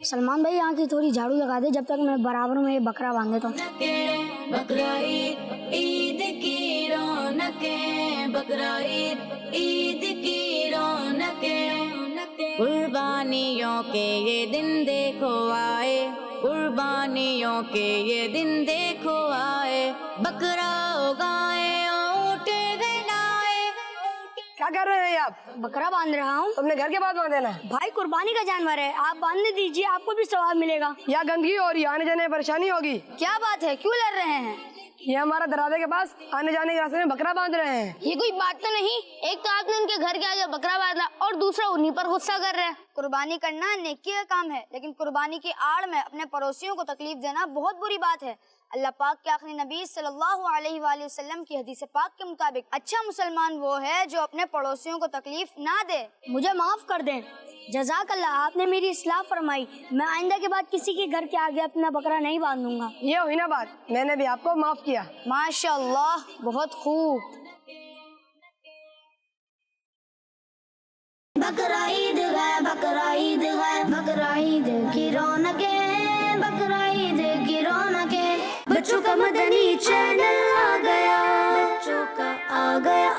सलमान भाई यहाँ की थोड़ी झाड़ू लगा दे जब तक मैं बराबर में ये बकरा बांध देता हूँ। बकरा ईद ईद की रौनकें, बकरा ईद ईद की रौनकें। कुर्बानियों के ये दिन देखो आए, कुर्बानियों के ये दिन देखो आए। बकरा उगाए ऊँट गलाए। क्या कर रहे हैं आप? बकरा बांध रहा हूँ। तुमने घर के पास बांधे ना? भाई कुर्बानी का जानवर है, आप बांधने दीजिए, आपको भी सवाब मिलेगा। यहाँ गंदगी हो रही है, आने जाने में परेशानी होगी। क्या बात है, क्यों लड़ रहे हैं? ये हमारा दरवाजे के पास आने जाने के रास्ते में बकरा बांध रहे हैं। ये कोई बात तो नहीं, एक तो आपने उनके घर के आगे बकरा बांधा और दूसरा उन्हीं पर गुस्सा कर रहे हैं। कुर्बानी करना नेकी का काम है, लेकिन कुर्बानी की आड़ में अपने पड़ोसियों को तकलीफ देना बहुत बुरी बात है। अल्लाह पाक के आखिरी नबी सल्लल्लाहु अलैहि वसल्लम की हदीस पाक के मुताबिक अच्छा मुसलमान वो है जो अपने पड़ोसियों को तकलीफ ना दे। मुझे माफ कर दें। जज़ाकल्लाह, आपने मेरी इस्लाह फरमाई। मैं आइंदा के बाद किसी के घर के आगे अपना बकरा नहीं बांधूंगा। ये हुई ना बात, मैंने भी आपको माफ किया। माशाअल्लाह, बहुत खूब। बकरा ईद है, बकरा ईद है, बकरा ईद की रौनकें, बकरा ईद की रौनकें। बच्चों का मदनी चैनल आ गया, बच्चों का आ गया